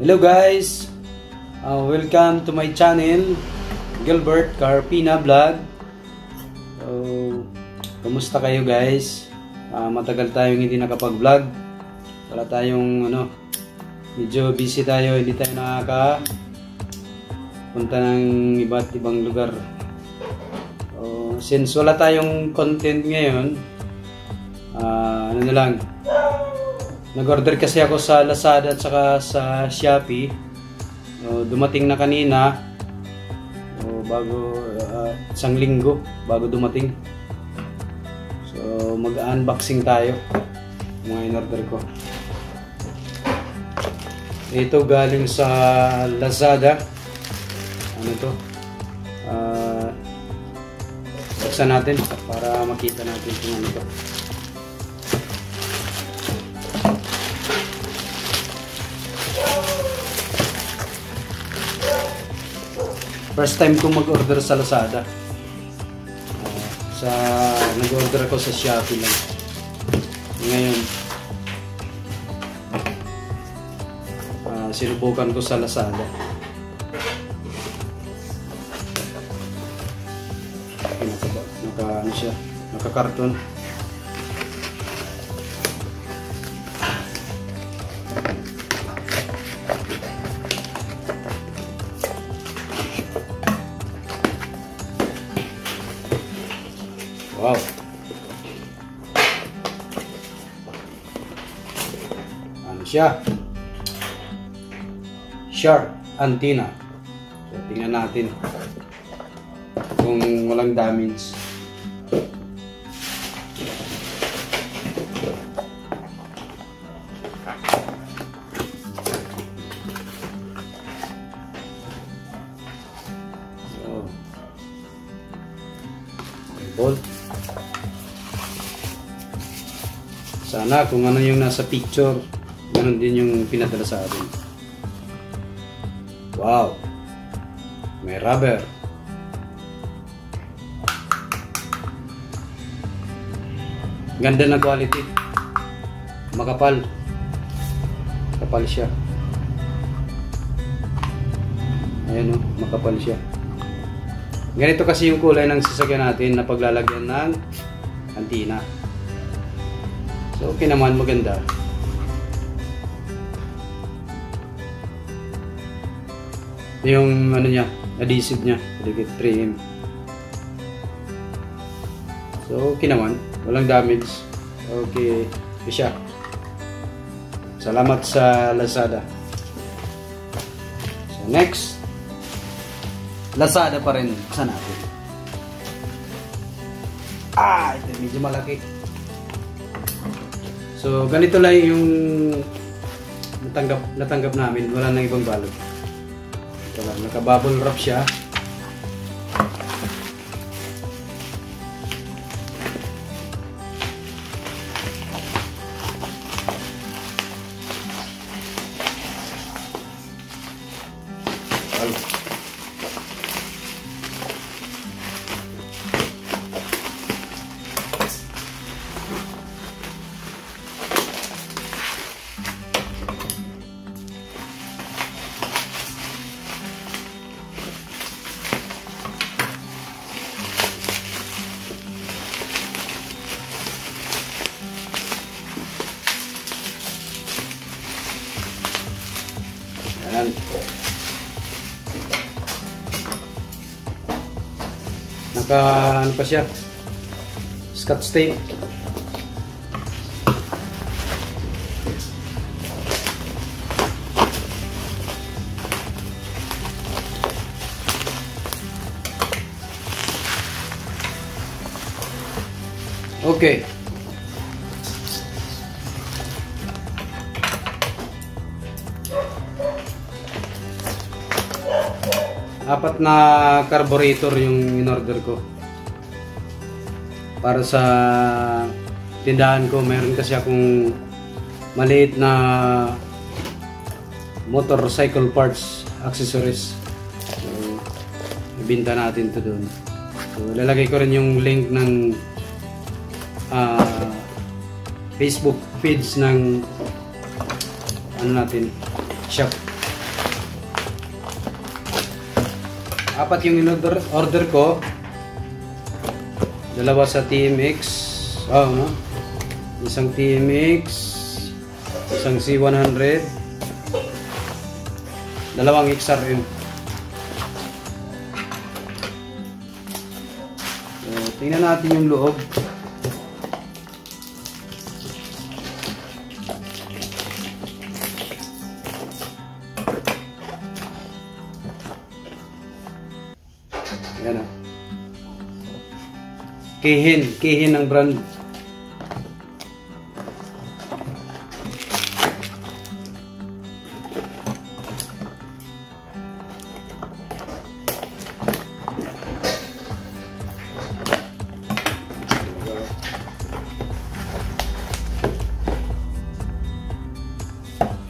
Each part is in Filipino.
Hello guys! Welcome to my channel, Gilbert Carpina Vlog. Kumusta kayo guys? Matagal tayong hindi nakapag-vlog. Wala tayong medyo busy tayo, hindi tayo punta ng iba't ibang lugar. Since wala tayong content ngayon, nag-order kasi ako sa Lazada at saka sa Shopee. Dumating na kanina, bago isang linggo bago dumating. So mag-unboxing tayo mga in-order ko. Ito galing sa Lazada. Ano to? Buksan natin para makita natin kung ano to. First time kong mag-order sa Lazada. Nag-order ako sa Shopee lang. Ngayon, sinubukan ko sa Lazada. Naka-karton. Wow. Ano siya? Shark antenna. So, tingnan natin kung walang damage. So, bolt. Sana kung ano yung nasa picture, ganun din yung pinadala sa atin. Wow! May rubber. Ganda na quality. Makapal. Makapal siya. Ayan o, makapal siya. Ganito kasi yung kulay ng sasakyan natin na paglalagyan ng antenna. So, okay naman, maganda. Yung niya, adhesive niya, dikit 3M. So, okay naman, walang damage. Okay siya. Salamat sa Lazada. So, next, Lazada pa rin. Saan natin? Ito medyo malaki. So, ganito lang yung natanggap namin. Wala nang ibang balot. Ito lang, naka-bubble wrap siya. Ayan. Ano pa siya? Scotch tape. Okay. Apat na carburetor yung in-order ko. Para sa tindahan ko, mayroon kasi akong maliit na motorcycle parts, accessories. So, ibenta natin to doon. So, lalagay ko rin yung link ng Facebook page ng shop. apat yung order ko. Dalawa sa TMX. No? Isang TMX, isang C100, dalawang XRM. So, tingnan natin yung loob. Ayan o. Kihin ng brand.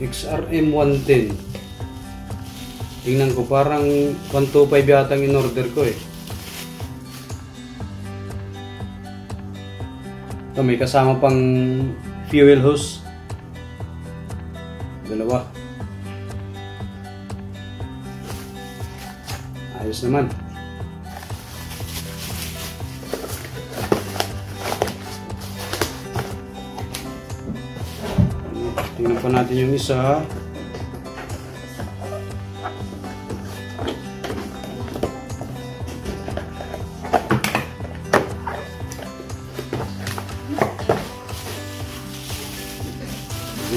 XRM 110. Tingnan ko, parang 125 yata ang in-order ko eh. Ito, may kasama pang fuel hose. Dalawa. Ayos naman. Tingnan pa natin yung isa.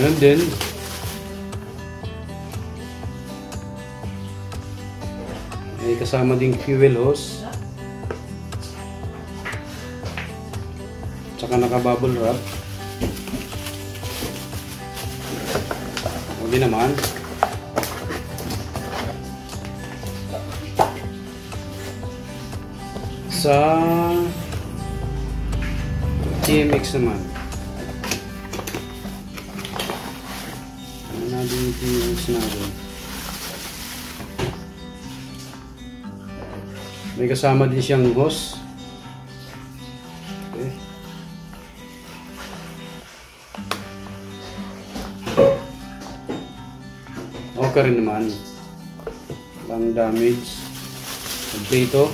Yan din. May kasama ding fuel hose. Tsaka naka-bubble wrap. Okay naman. Sa TMX naman. Ano natin yung TMX natin? May kasama din siyang hose. Okay. Okay rin naman. Walang damage. Okay ito.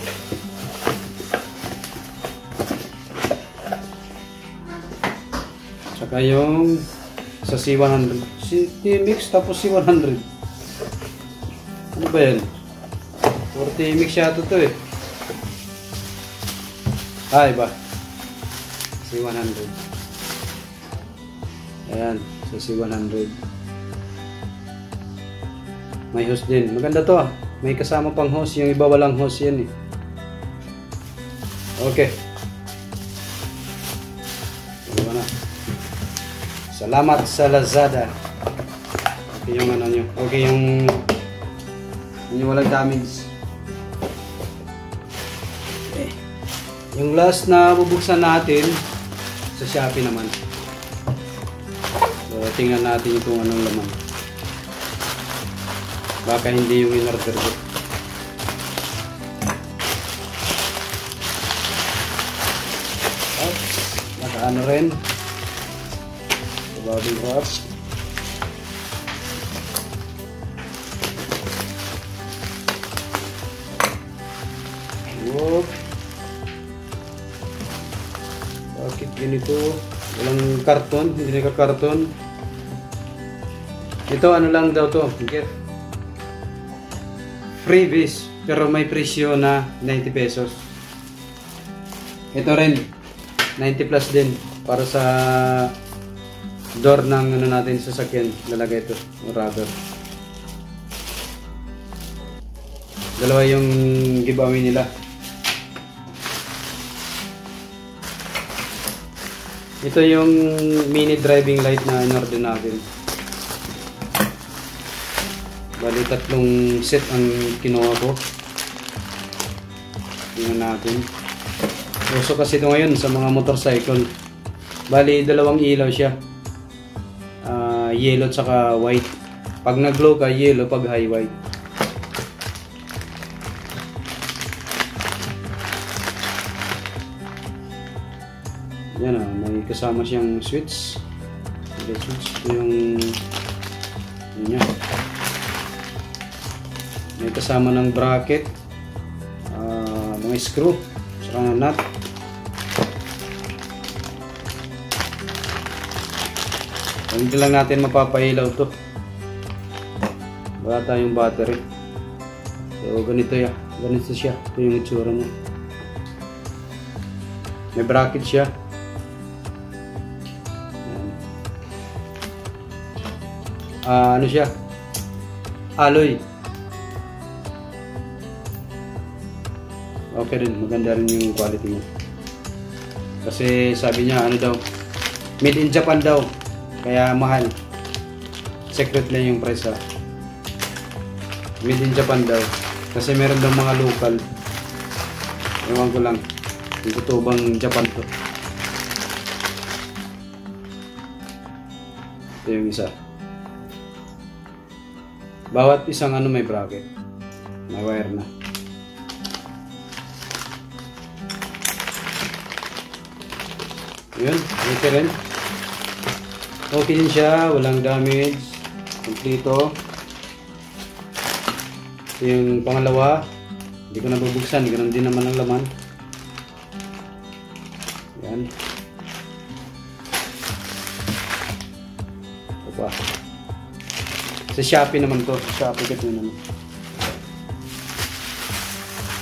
Saka yung sa C100. TMX tapos C100. Ano ba yan? Or TMX yata ito eh. Iba. C100. Ayan. Sa C100. May hose din. Maganda to ah. May kasama pang hose. Yung iba walang hose yan eh. Okay. Ano na. Salamat sa Lazada. Okay yung ano nyo. Okay yung walang damage. Okay. Yung last na bubuksan natin sa Shopee naman. So tingnan natin itong anong laman. Baka hindi yung in-order ko. Oops, naka-ano rin. Bubble wrap. Whoop. Bakit ganito? Walang karton, hindi naka-karton. Ito ano lang daw to, gift. Freebies, pero may presyo na 90 pesos. Ito rin 90 plus din para sa door ng ano natin sasakyan. Lalagay ito, rubber. Dalawa yung giveaway nila. Ito yung mini driving light na in-order natin. Bali tatlong set ang kinuha ko. Tingnan natin. Uso kasi ito ngayon sa mga motorcycle. Bali dalawang ilaw siya. Yellow at saka white. Pag nag-glow ka, yellow. Pag high, white. Yan o. May kasama siyang switch. Okay, switch. Ito yung yun yan. May kasama ng bracket. screw, saka ng nut. Hindi lang natin mapapailaw to. Wala tayong battery. So ganito ya, ganito siya. Ito yung itsura niya. May bracket siya. Ano siya? Alloy. Okay rin, maganda rin yung quality niya. Kasi sabi niya ano daw, made in Japan daw. Kaya mahal. Secret lang yung price ha. Made in Japan daw. Kasi meron daw mga local. Ewan ko lang. Yung totoo bang Japan to. Ito yung isa. Bawat isang ano may bracket. May wire na. Yun, okay rin. Okay din siya, walang damage. Kompleto. Ito yung pangalawa. Hindi ko nabubuksan, ganoon din naman ang laman. Yan. Ito pa. Sa Shopee naman to. Sa Shopee kat naman.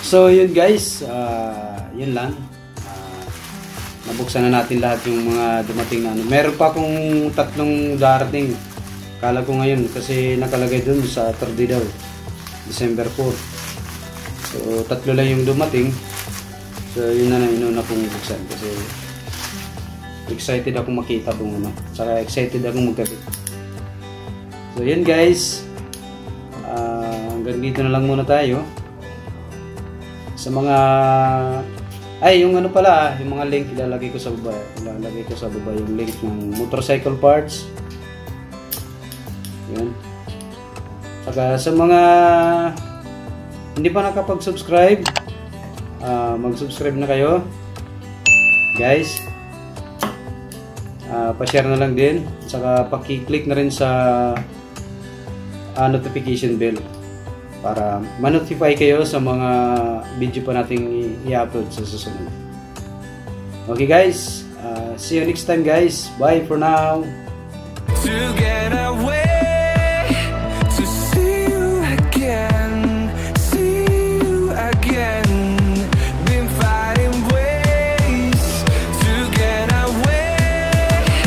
So yun guys, yun lang. Nabuksan na natin lahat yung mga dumating na ano. Meron pa akong 3 darating. Kala ko ngayon kasi nakalagay dun sa 3 daw. December 4. So 3 lang yung dumating. So yun na inuna kong buksan kasi excited akong makita kung ano. Saka excited akong magkabit. So yun guys. Hanggang dito na lang muna tayo. Sa mga yung ano pala, yung mga link ilalagay ko sa baba. Ilalagay ko sa baba yung link ng motorcycle parts. Yan. Saka sa mga hindi pa nakapag-subscribe, mag-subscribe na kayo. Guys. Pa-share na lang din. Saka paki-click na rin sa notification bell para ma-notify kayo sa mga video pa nating i-upload sa susunod. Okay guys, see you next time guys. Bye for now. Together.